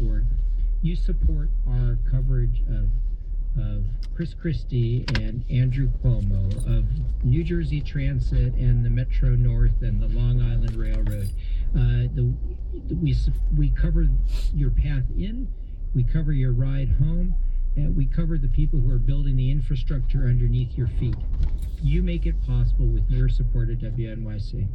wwny.org, you support our coverage of Chris Christie and Andrew Cuomo, of New Jersey Transit and the Metro North and the Long Island Railroad. We cover your path in, we cover your ride home, and we cover the people who are building the infrastructure underneath your feet. You make it possible with your support of WNYC.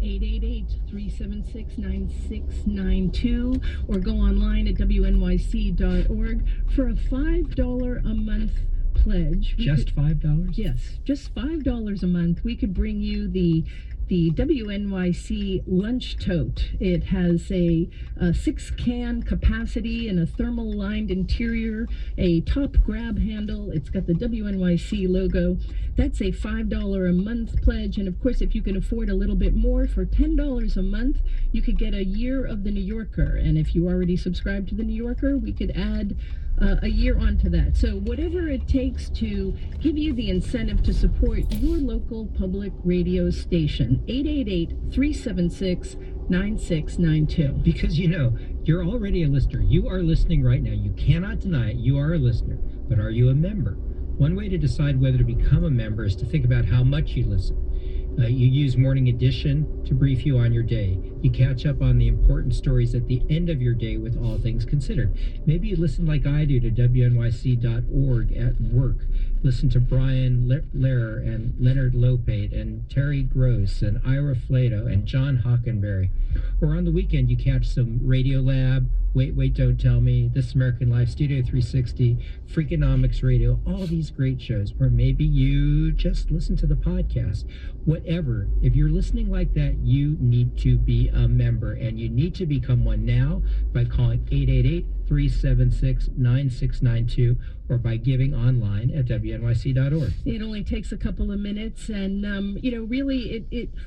888-376-9692 or go online at wnyc.org for a $5 a month pledge. Just $5? Yes, just $5 a month. We could bring you the WNYC lunch tote. It has a 6-can capacity and a thermal lined interior, a top grab handle. It's got the WNYC logo. That's a $5 a month pledge. And of course, if you can afford a little bit more, for $10 a month, you could get a year of the New Yorker. And if you already subscribe to the New Yorker, we could add a year onto that. So whatever it takes to give you the incentive to support your local public radio station. 888-376-9692. Because you're already a listener. You are listening right now. You cannot deny it. You are a listener. But are you a member? One way to decide whether to become a member is to think about how much you listen. You use Morning Edition to brief you on your day. You catch up on the important stories at the end of your day with All Things Considered. Maybe you listen like I do to WNYC.org at work. Listen to Brian Lehrer and Leonard Lopate and Terry Gross and Ira Flato and John Hockenberry. Or on the weekend, you catch some Radio Lab, Wait, Don't Tell Me, This American Life, Studio 360, Freakonomics Radio, all these great shows. Or maybe you just listen to the podcast. Whatever, if you're listening like that, you need to be a member, and you need to become one now by calling 888-376-9692 or by giving online at wnyc.org. It only takes a couple of minutes, and really,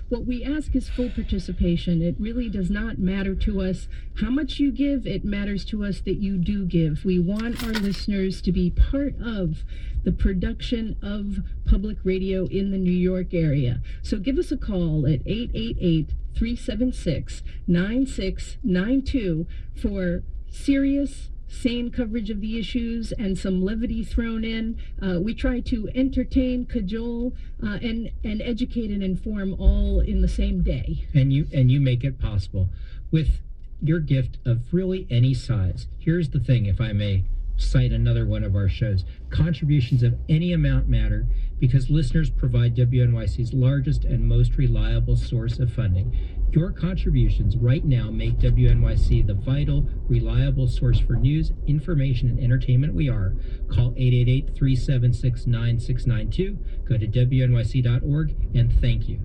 what we ask is full participation. It really does not matter to us how much you give. It matters to us that you do give. We want our listeners to be part of the production of public radio in the New York area. So give us a call at 888-376-9692 for serious, sane coverage of the issues and some levity thrown in. We try to entertain, cajole, and educate and inform all in the same day. And you make it possible with your gift of really any size. Here's the thing, if I may cite another one of our shows. Contributions of any amount matter because listeners provide WNYC's largest and most reliable source of funding. Your contributions right now make WNYC the vital, reliable source for news, information, and entertainment we are. Call 888-376-9692. Go to WNYC.org, and thank you.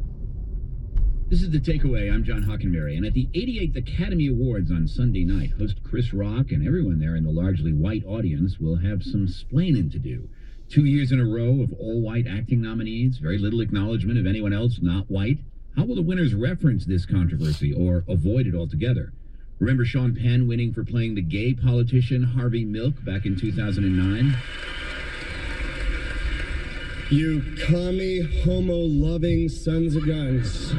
This is The Takeaway. I'm John Hockenberry, and at the 88th Academy Awards on Sunday night, host Chris Rock and everyone there in the largely white audience will have some splaining to do. 2 years in a row of all-white acting nominees, very little acknowledgement of anyone else not white. How will the winners reference this controversy or avoid it altogether? Remember Sean Penn winning for playing the gay politician Harvey Milk back in 2009? You commie, homo-loving sons of guns.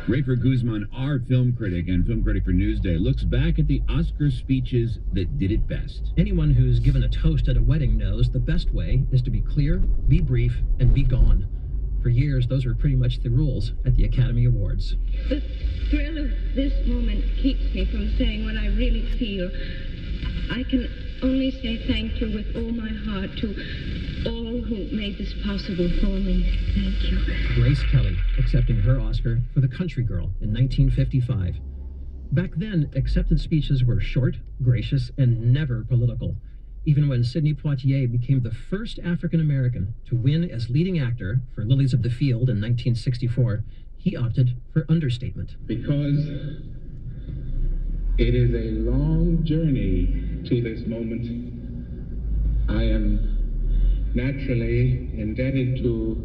Rafer Guzman, our film critic and film critic for Newsday, looks back at the Oscar speeches that did it best. Anyone who's given a toast at a wedding knows the best way is to be clear, be brief, and be gone. For years, those were pretty much the rules at the Academy Awards. The thrill of this moment keeps me from saying what I really feel. I can only say thank you with all my heart to all who made this possible for me. Thank you. Grace Kelly accepting her Oscar for The Country Girl in 1955. Back then, acceptance speeches were short, gracious, and never political. Even when Sidney Poitier became the first African-American to win as leading actor for Lilies of the Field in 1964, he opted for understatement. Because it is a long journey to this moment, I am naturally indebted to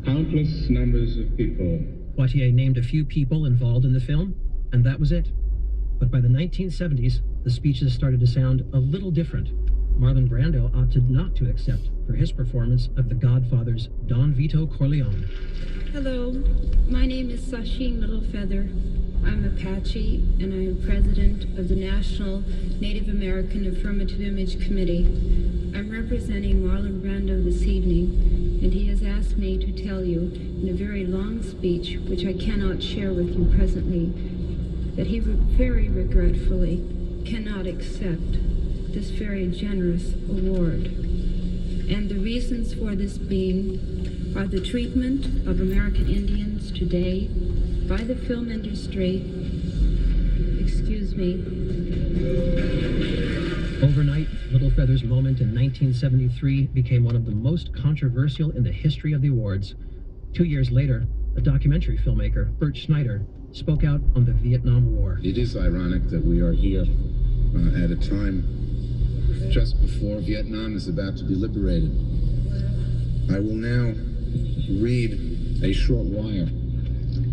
countless numbers of people. Poitier named a few people involved in the film, and that was it. But by the 1970s, the speeches started to sound a little different, Marlon Brando opted not to accept for his performance of The Godfather's Don Vito Corleone. Hello, my name is Sasheen Littlefeather. I'm Apache, and I am president of the National Native American Affirmative Image Committee. I'm representing Marlon Brando this evening, and he has asked me to tell you in a very long speech, which I cannot share with you presently, that he very regretfully cannot accept this very generous award. And the reasons for this being are the treatment of American Indians today by the film industry. Excuse me. Overnight, Littlefeather's moment in 1973 became one of the most controversial in the history of the awards. 2 years later, a documentary filmmaker, Bert Schneider, spoke out on the Vietnam War. It is ironic that we are here at a time just before Vietnam is about to be liberated. I will now read a short wire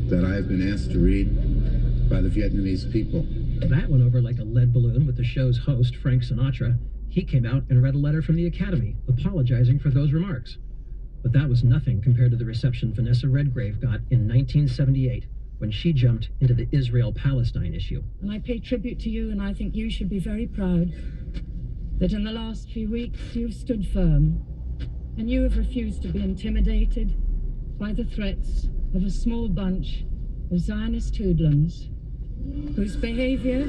that I have been asked to read by the Vietnamese people. That went over like a lead balloon with the show's host, Frank Sinatra. He came out and read a letter from the Academy, apologizing for those remarks. But that was nothing compared to the reception Vanessa Redgrave got in 1978, when she jumped into the Israel-Palestine issue. And I pay tribute to you, and I think you should be very proud that in the last few weeks you've stood firm, and you have refused to be intimidated by the threats of a small bunch of Zionist hoodlums whose behavior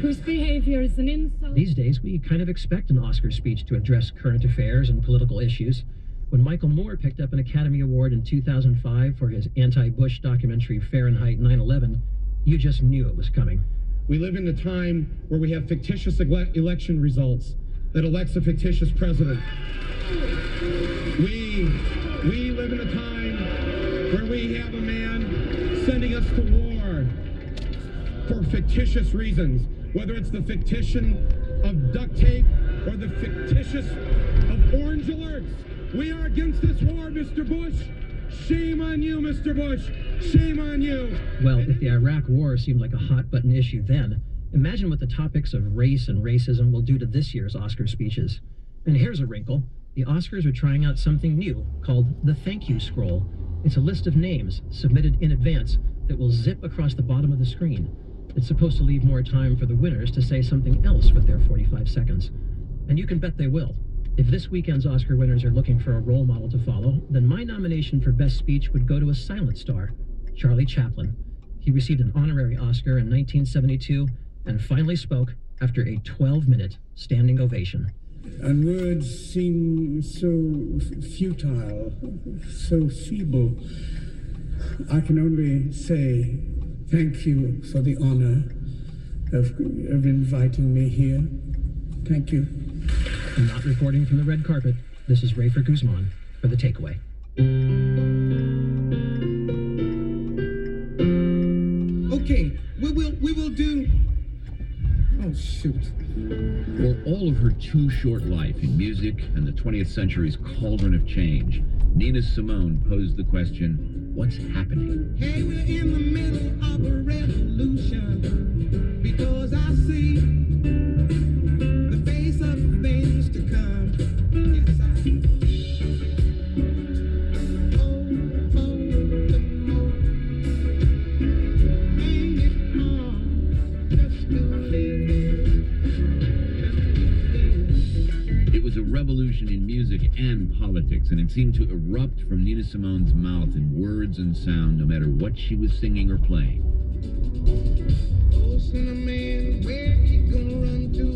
is an insult. These days, we kind of expect an Oscar speech to address current affairs and political issues. When Michael Moore picked up an Academy Award in 2005 for his anti-Bush documentary Fahrenheit 9/11, you just knew it was coming. We live in a time where we have fictitious election results that elects a fictitious president. We live in a time where we have a man sending us to war for fictitious reasons, whether it's the fictition of duct tape or the fictitious of orange alerts. We are against this war, Mr. Bush. Shame on you, Mr. Bush. Shame on you. Well, if the Iraq War seemed like a hot-button issue then, imagine what the topics of race and racism will do to this year's Oscar speeches. And here's a wrinkle. The Oscars are trying out something new called the Thank You Scroll. It's a list of names submitted in advance that will zip across the bottom of the screen. It's supposed to leave more time for the winners to say something else with their 45 seconds. And you can bet they will. If this weekend's Oscar winners are looking for a role model to follow, then my nomination for Best Speech would go to a silent star, Charlie Chaplin. He received an honorary Oscar in 1972 and finally spoke after a 12-minute standing ovation. And words seem so futile, so feeble. I can only say thank you for the honor of inviting me here. Thank you. And not reporting from the red carpet, this is Rafer Guzman for The Takeaway. Okay, we will do... Oh, shoot. For all of her too short life in music and the 20th century's cauldron of change, Nina Simone posed the question, what's happening? Hey, we're in the middle of a revolution, because I see the face of things to come. Yes, I see. Revolution in music and politics, and it seemed to erupt from Nina Simone's mouth in words and sound, no matter what she was singing or playing. Oh, Cinnamon, where you gonna run to?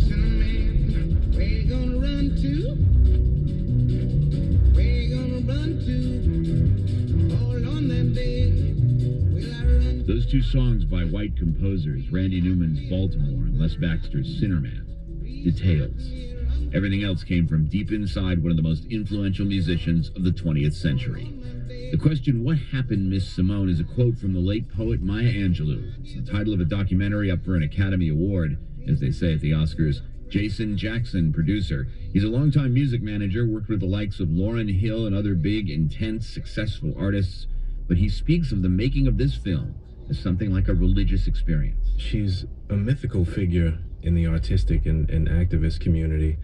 Cinnamon, where you gonna run to? Where you gonna run to? All on that day, will I run to? Those two songs by white composers, Randy Newman's Baltimore and Les Baxter's Sinnerman, details. Everything else came from deep inside one of the most influential musicians of the 20th century. The question, What Happened, Miss Simone, is a quote from the late poet Maya Angelou. It's the title of a documentary up for an Academy Award, as they say at the Oscars. Jason Jackson, producer. He's a longtime music manager, worked with the likes of Lauryn Hill and other big, intense, successful artists. But he speaks of the making of this film as something like a religious experience. She's a mythical figure in the artistic and activist community,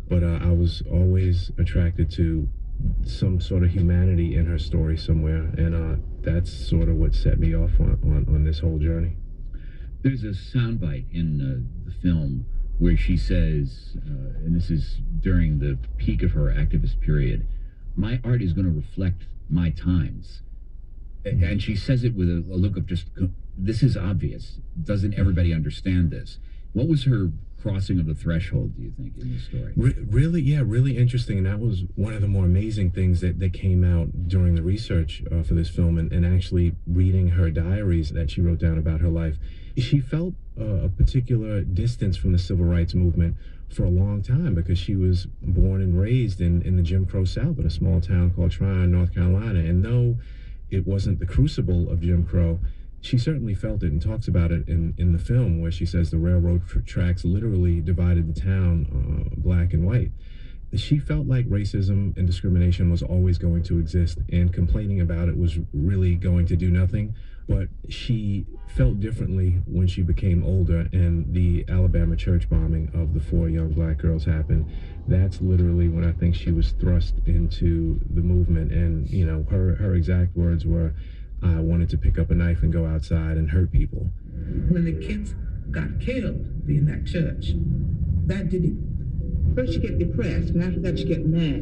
but I was always attracted to some sort of humanity in her story somewhere, and that's sort of what set me off on this whole journey. There's a soundbite in the film where she says, and this is during the peak of her activist period, "My art is going to reflect my times." And she says it with a look of just, this is obvious. Doesn't everybody understand this? What was her crossing of the threshold, do you think, in the story? Really interesting. And that was one of the more amazing things that came out during the research for this film, and actually reading her diaries that she wrote down about her life. She felt a particular distance from the civil rights movement for a long time because she was born and raised in the Jim Crow South in a small town called Tryon, North Carolina. And though it wasn't the crucible of Jim Crow, she certainly felt it, and talks about it in the film, where she says the railroad tracks literally divided the town black and white. She felt like racism and discrimination was always going to exist, and complaining about it was really going to do nothing. But she felt differently when she became older, and the Alabama church bombing of the 4 young black girls happened. That's literally when I think she was thrust into the movement. And, you know, her exact words were, "I wanted to pick up a knife and go outside and hurt people." When the kids got killed in that church, that did it. First you get depressed, and after that you get mad.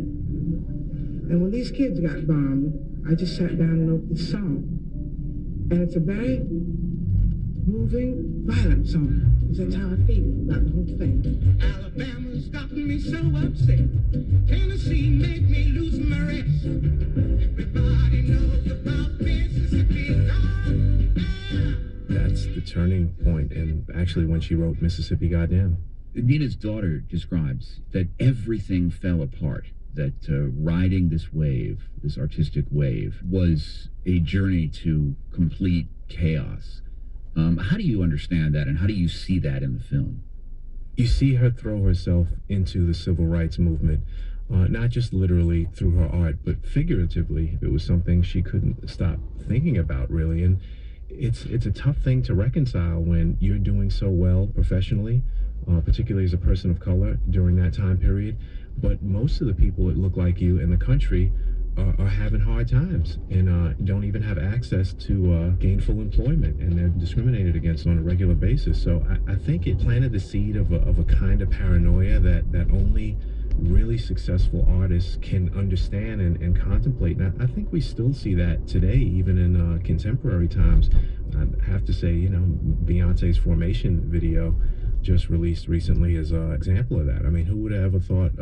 And when these kids got bombed, I just sat down and wrote this song. And it's a very moving, violent song, because that's how I feel about the whole thing. Alabama's got me so upset. Tennessee made me lose my rest. Everybody knows about Mississippi. That's the turning point, and actually when she wrote Mississippi Goddamn. Nina's daughter describes that everything fell apart, that riding this wave, this artistic wave, was a journey to complete chaos. How do you understand that, and how do you see that in the film? You see her throw herself into the civil rights movement, not just literally through her art, but figuratively. It was something she couldn't stop thinking about, really. And it's a tough thing to reconcile when you're doing so well professionally, particularly as a person of color during that time period. But most of the people that look like you in the country are having hard times, and don't even have access to gainful employment, and they're discriminated against on a regular basis. So I think it planted the seed of a kind of paranoia that only really successful artists can understand and contemplate. And I think we still see that today, even in contemporary times. I have to say, you know, Beyonce's Formation video just released recently is an example of that. I mean, who would have ever thought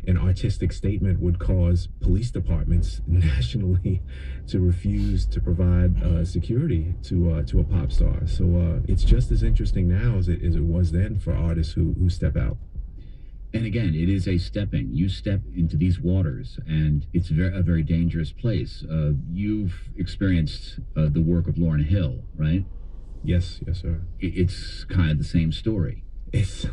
an artistic statement would cause police departments nationally to refuse to provide security to a pop star? So it's just as interesting now as it was then for artists who step out. And again, it is a stepping. You step into these waters, and it's a very dangerous place. You've experienced the work of Lauryn Hill, right? Yes, sir. It's kind of the same story. It's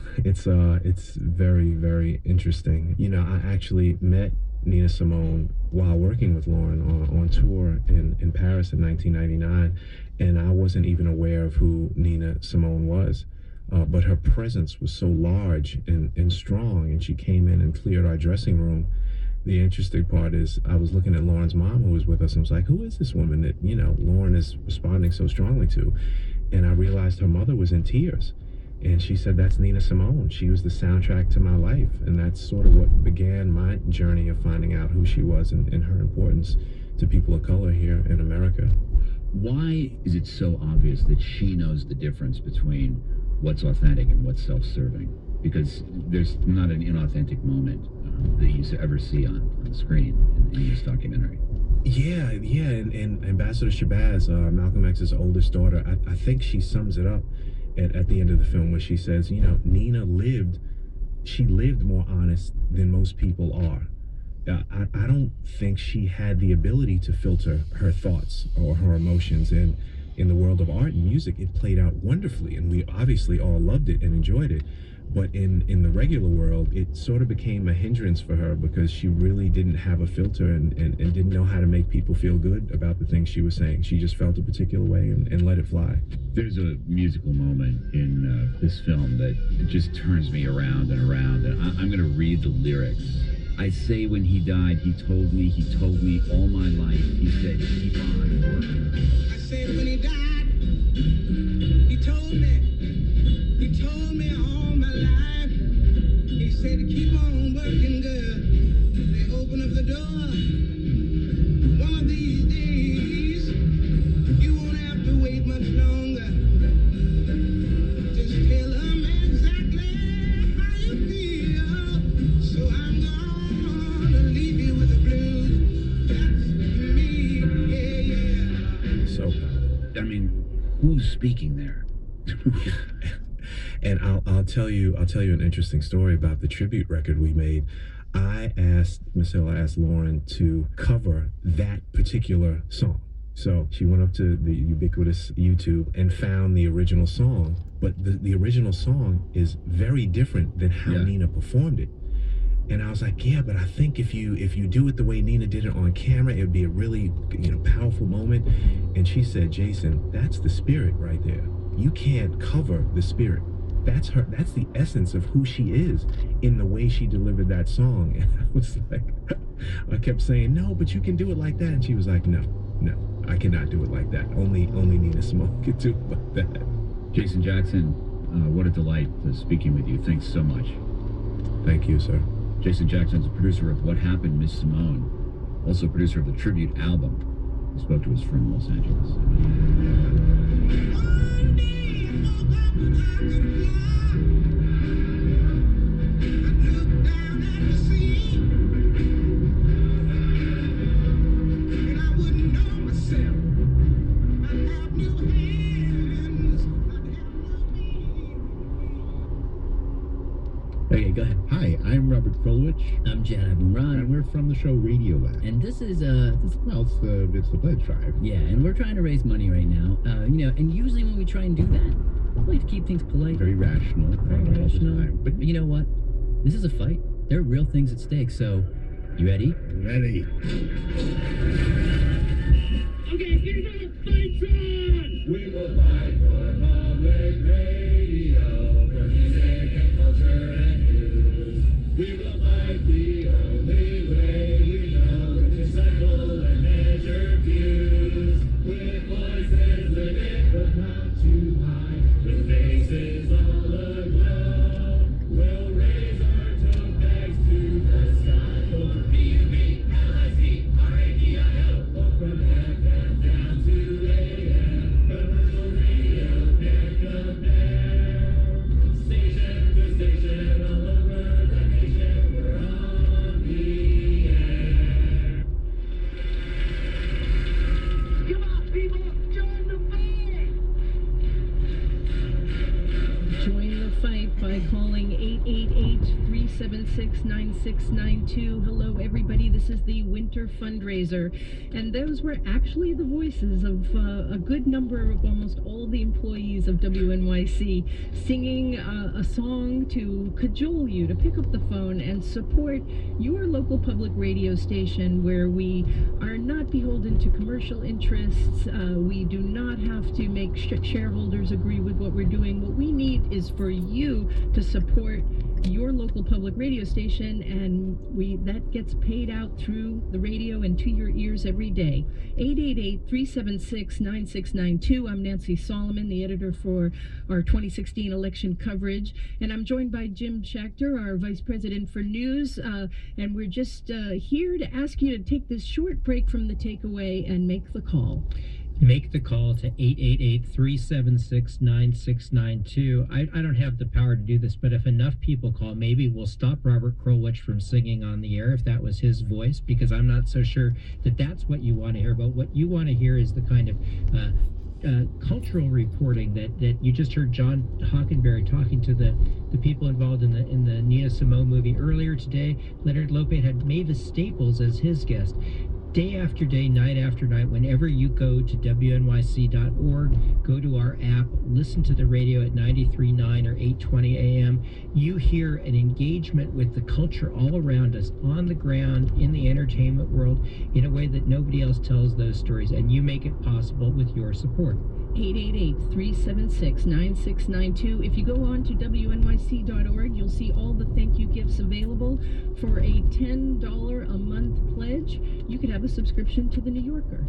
very, very interesting. You know, I actually met Nina Simone while working with Lauryn on tour in Paris in 1999, and I wasn't even aware of who Nina Simone was. But her presence was so large and strong, and she came in and cleared our dressing room. The interesting part is I was looking at Lauryn's mom, who was with us, and was like, who is this woman that, you know, Lauryn is responding so strongly to? And I realized her mother was in tears. And she said, that's Nina Simone. She was the soundtrack to my life. And that's sort of what began my journey of finding out who she was and her importance to people of color here in America. Why is it so obvious that she knows the difference between what's authentic and what's self-serving? Because there's not an inauthentic moment that you ever see on screen in this documentary. Yeah, and Ambassador Shabazz, Malcolm X's oldest daughter, I think she sums it up at the end of the film, where she says, you know, Nina lived more honest than most people are. I don't think she had the ability to filter her thoughts or her emotions, and in the world of art and music, it played out wonderfully, and we obviously all loved it and enjoyed it. But in the regular world, it sort of became a hindrance for her because she really didn't have a filter and didn't know how to make people feel good about the things she was saying. She just felt a particular way and let it fly. There's a musical moment in this film that just turns me around and around. And I'm going to read the lyrics. I say when he died, he told me all my life. He said, keep on working. I said when he died, he told me all my life. He said to keep on working, girl. They open up the door. One of these days, you won't have to wait much longer. Just tell them exactly how you feel. So I'm gonna leave you with the blues. That's me, yeah. So, I mean, who's speaking there? And I'll tell you an interesting story about the tribute record we made. I asked Lauren to cover that particular song. So she went up to the ubiquitous YouTube and found the original song, but the original song is very different than how Nina performed it. And I was like, yeah, but I think if you do it the way Nina did it on camera, it would be a really powerful moment. And she said, Jason, that's the spirit right there. You can't cover the spirit. That's her. That's the essence of who she is in the way she delivered that song. And I was like, I kept saying, no, but you can do it like that. And she was like, no, I cannot do it like that. Only Nina Simone can do it like that. Jason Jackson, what a delight speaking with you. Thanks so much. Thank you, sir. Jason Jackson's a producer of What Happened, Miss Simone, also producer of the tribute album. He spoke to us from Los Angeles. Okay, go ahead. Hi, I'm Robert Krulwich. I'm Jad Abumrad. And we're from the show Radio Lab. And this is it's the pledge drive. Yeah, and we're trying to raise money right now. And usually when we try and do that, we like to keep things polite. Very rational. Very rational. But you know what? This is a fight. There are real things at stake, so you ready? Ready. Okay, get the fights on! We will fight for public radio, for music and culture and news. We will fight the only way we know to cycle and measure views. With voices lifted but not too high, with faces all aglow, we'll raise our tote bags to the sky. For PUBLICRADIO, from FM down to AM, commercial radio, pick up there. Station to station, all over the nation, we're on the air. Come on, people, join the fight! Join the fight by calling 888-376-9692. Hello, everybody. This is the Winter Fundraiser. And those were actually the voices of a good number of almost all the employees of WNYC singing a song to cajole you to pick up the phone and support your local public radio station, where we are not beholden to commercial interests. We do not have to make shareholders agree with what we're doing. What we need is for you to support your local public radio station, and that gets paid out through the radio and to your ears every day. 888-376-9692. I'm Nancy Solomon, the editor for our 2016 election coverage, and I'm joined by Jim Schachter, our vice president for news, and we're just here to ask you to take this short break from the takeaway and make the call. Make the call to 888-376-9692. I don't have the power to do this, but if enough people call, maybe we'll stop Robert Krulwich from singing on the air if that was his voice, because I'm not so sure that that's what you want to hear. But what you want to hear is the kind of cultural reporting that you just heard John Hockenberry talking to the people involved in the Nina Simone movie earlier today. Leonard Lopate had Mavis Staples as his guest. day after day, night after night, whenever you go to WNYC.org, go to our app, listen to the radio at 93.9 or 8:20 a.m., you hear an engagement with the culture all around us, on the ground, in the entertainment world, in a way that nobody else tells those stories, and you make it possible with your support. 888-376-9692. If you go on to WNYC.org, you'll see all the thank you gifts available. For a $10 a month pledge, you could have a subscription to The New Yorker.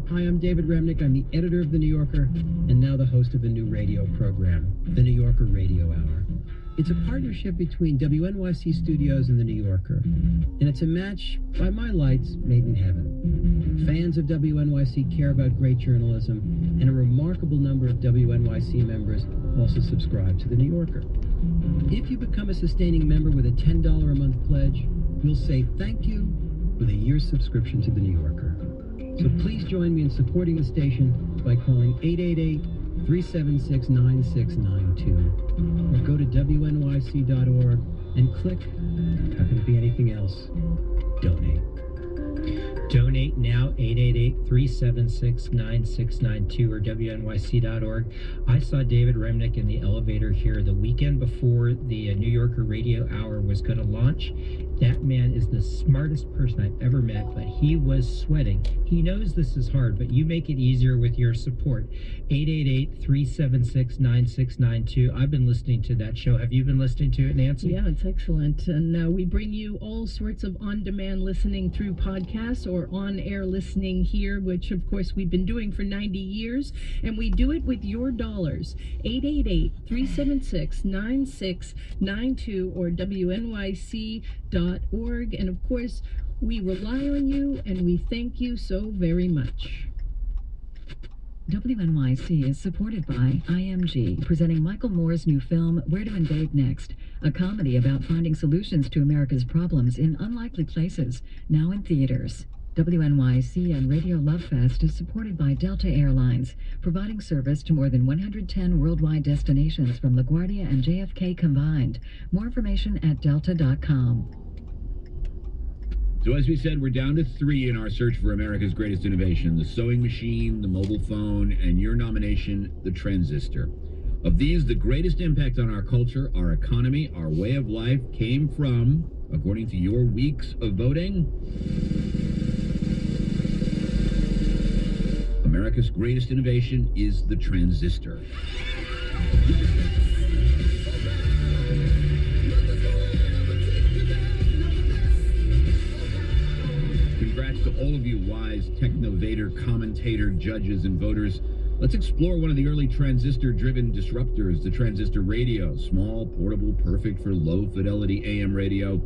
Hi, I'm David Remnick. I'm the editor of The New Yorker and now the host of a new radio program, The New Yorker Radio Hour. It's a partnership between WNYC Studios and The New Yorker, and it's a match by my lights made in heaven. Fans of WNYC care about great journalism, and a remarkable number of WNYC members also subscribe to The New Yorker. If you become a sustaining member with a $10 a month pledge, we'll say thank you with a year's subscription to The New Yorker. So please join me in supporting the station by calling 888-376-9692 or go to WNYC.org and click, how can it be anything else, donate. Donate now, 888-376-9692 or WNYC.org. I saw David Remnick in the elevator here the weekend before the New Yorker Radio Hour was going to launch. That man is the smartest person I've ever met, but he was sweating. He knows this is hard, but you make it easier with your support. 888-376-9692. I've been listening to that show. Have you been listening to it, Nancy? Yeah, it's excellent. And we bring you all sorts of on-demand listening through podcasts or on-air listening here, which, of course, we've been doing for 90 years. And we do it with your dollars. 888-376-9692 or WNYC.org. And, of course, we rely on you, and we thank you so very much. WNYC is supported by IMG, presenting Michael Moore's new film, Where to Invade Next, a comedy about finding solutions to America's problems in unlikely places, now in theaters. WNYC and Radio Love Fest is supported by Delta Airlines, providing service to more than 110 worldwide destinations from LaGuardia and JFK combined. More information at delta.com. So as we said, we're down to 3 in our search for America's greatest innovation: the sewing machine, the mobile phone, and your nomination, the transistor. Of these, the greatest impact on our culture, our economy, our way of life came from, according to your weeks of voting, America's greatest innovation is the transistor. Congrats to all of you wise technovator, commentator, judges, and voters. Let's explore one of the early transistor-driven disruptors, the transistor radio. Small, portable, perfect for low-fidelity AM radio.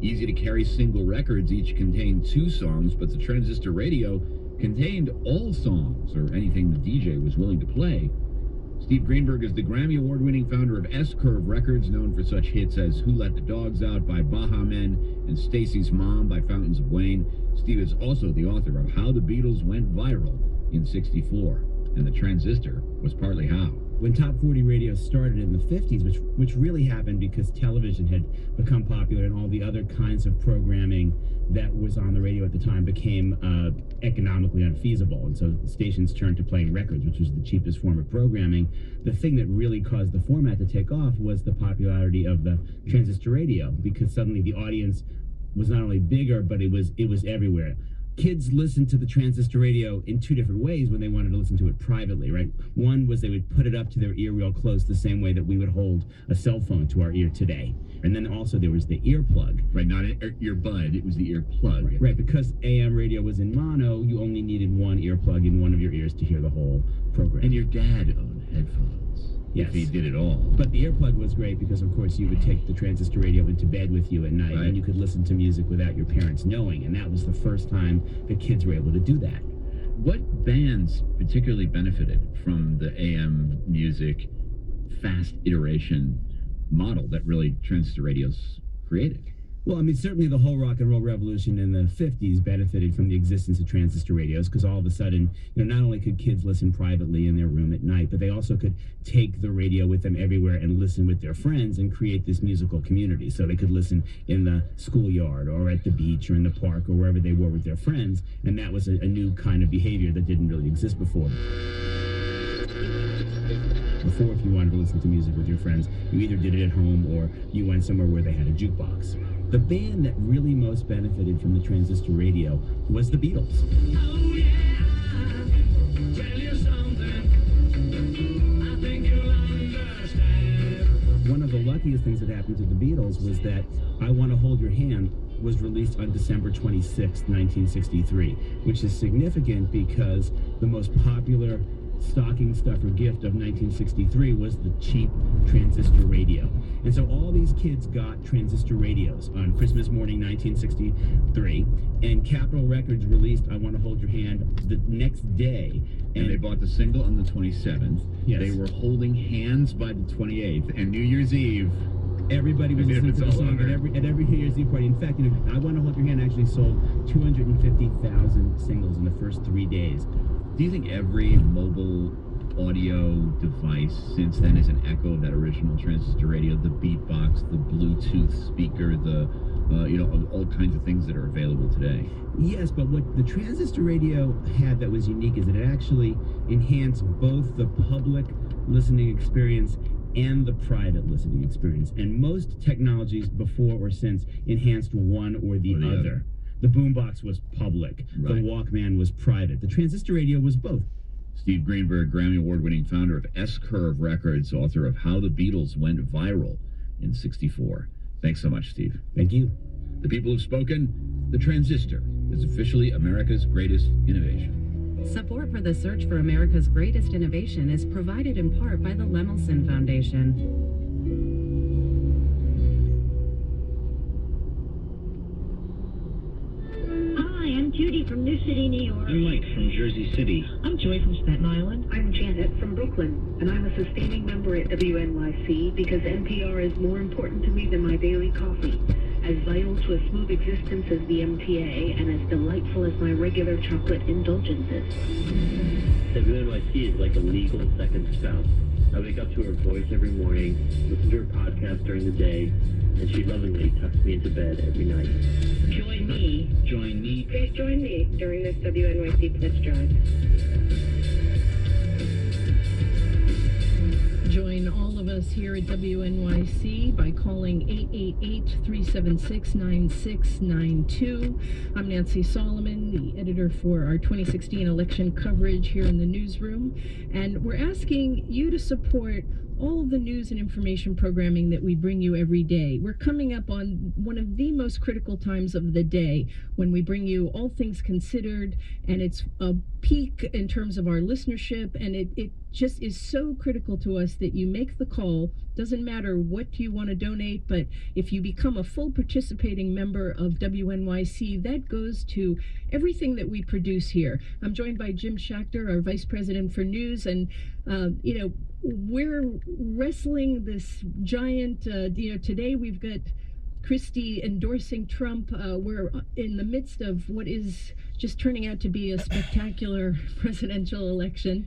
Easy to carry single records. Each contained 2 songs, but the transistor radio contained all songs, or anything the DJ was willing to play. Steve Greenberg is the Grammy Award-winning founder of S-Curve Records, known for such hits as Who Let the Dogs Out by Baha Men and Stacy's Mom by Fountains of Wayne. Steve is also the author of How the Beatles Went Viral in '64, and the transistor was partly how. When Top 40 radio started in the 50s, which really happened because television had become popular and all the other kinds of programming that was on the radio at the time became economically unfeasible. And so stations turned to playing records, which was the cheapest form of programming. The thing that really caused the format to take off was the popularity of the transistor radio, because suddenly the audience was not only bigger, but it was everywhere. Kids listened to the transistor radio in 2 different ways when they wanted to listen to it privately, right? One was they would put it up to their ear real close, the same way that we would hold a cell phone to our ear today. And then also there was the earplug. Right, not an earbud, it was the earplug. Right, because AM radio was in mono, you only needed one earplug in one of your ears to hear the whole program. And your dad owned headphones. Yes. If he did it all. But the earplug was great because, of course, you would take the transistor radio into bed with you at night, right, and you could listen to music without your parents knowing, and that was the first time the kids were able to do that. What bands particularly benefited from the AM music fast iteration model that really transistor radios created? Well, I mean, certainly the whole rock and roll revolution in the 50s benefited from the existence of transistor radios, because all of a sudden, not only could kids listen privately in their room at night, but they also could take the radio with them everywhere and listen with their friends and create this musical community. So they could listen in the schoolyard or at the beach or in the park or wherever they were with their friends, and that was a new kind of behavior that didn't really exist before. Before, if you wanted to listen to music with your friends, you either did it at home or you went somewhere where they had a jukebox. The band that really most benefited from the transistor radio was the Beatles. Oh yeah, tell you something, I think you'll understand. One of the luckiest things that happened to the Beatles was that I Want to Hold Your Hand was released on December 26, 1963, which is significant because the most popular stocking stuffer gift of 1963 was the cheap transistor radio. And so all these kids got transistor radios on Christmas morning 1963, and Capitol Records released I Want to Hold Your Hand the next day. And they bought the single on the 27th. Yes. They were holding hands by the 28th, and New Year's Eve. Everybody was listening to the song at every New Year's Eve party. In fact, I Want to Hold Your Hand actually sold 250,000 singles in the first 3 days. Do you think every mobile audio device since then is an echo of that original transistor radio? The beatbox, the Bluetooth speaker, the all kinds of things that are available today. Yes, but what the transistor radio had that was unique is that it actually enhanced both the public listening experience and the private listening experience. And most technologies before or since enhanced one or the other. The boombox was public. Right. The Walkman was private. The transistor radio was both. Steve Greenberg, Grammy Award-winning founder of S-Curve Records, author of How the Beatles Went Viral in '64. Thanks so much, Steve. Thank you. The people have spoken. The transistor is officially America's greatest innovation. Support for the search for America's greatest innovation is provided in part by the Lemelson Foundation. I'm Judy from New City, New York. I'm Mike from Jersey City. I'm Joy from Staten Island. I'm Janet from Brooklyn, and I'm a sustaining member at WNYC because NPR is more important to me than my daily coffee, as vital to a smooth existence as the MTA, and as delightful as my regular chocolate indulgences. WNYC is like a legal second spouse. I wake up to her voice every morning, listen to her podcast during the day, and she lovingly tucks me into bed every night. Join me. Join me. Please join me during this WNYC pledge drive. Join all of us here at WNYC by calling 888-376-9692. I'm Nancy Solomon, the editor for our 2016 election coverage here in the newsroom, and we're asking you to support all of the news and information programming that we bring you every day. We're coming up on one of the most critical times of the day when we bring you All Things Considered, and it's a peak in terms of our listenership, and it just is so critical to us that you make the call. Doesn't matter what you want to donate, but if you become a full participating member of WNYC, that goes to everything that we produce here. I'm joined by Jim Schachter, our Vice President for News, and we're wrestling this giant, today we've got Christie endorsing Trump. We're in the midst of what is just turning out to be a spectacular presidential election.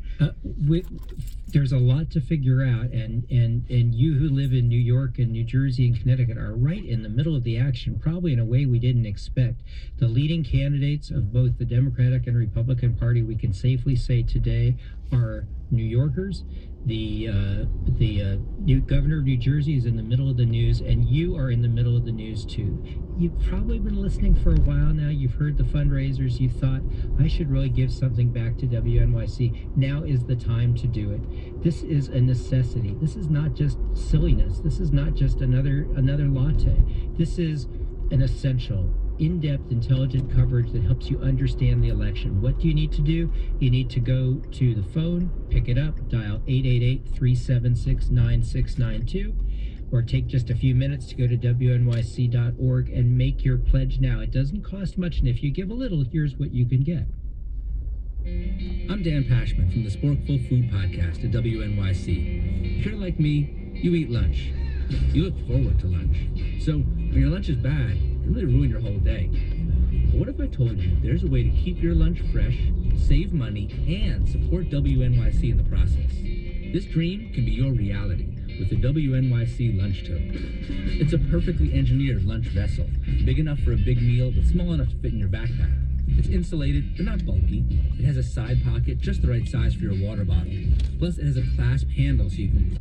There's a lot to figure out, and you who live in New York and New Jersey and Connecticut are right in the middle of the action, probably in a way we didn't expect. The leading candidates of both the Democratic and Republican Party, we can safely say today, are New Yorkers. The new governor of New Jersey is in the middle of the news, and you are in the middle of the news too. You've probably been listening for a while now. You've heard the fundraisers. You thought, I should really give something back to WNYC. Now is the time to do it. This is a necessity. This is not just silliness. This is not just another latte. This is an essential, in-depth, intelligent coverage that helps you understand the election. What do you need to do? You need to go to the phone, pick it up, dial 888-376-9692, or take just a few minutes to go to WNYC.org and make your pledge now. It doesn't cost much, and if you give a little, here's what you can get. I'm Dan Pashman from the Sporkful Food Podcast at WNYC. If you're like me, you eat lunch. You look forward to lunch. So When your lunch is bad, it can really ruin your whole day. But what if I told you there's a way to keep your lunch fresh, save money, and support WNYC in the process? This dream can be your reality with the WNYC Lunch Tote. It's a perfectly engineered lunch vessel, big enough for a big meal, but small enough to fit in your backpack. It's insulated, but not bulky. It has a side pocket just the right size for your water bottle. Plus, it has a clasp handle so you can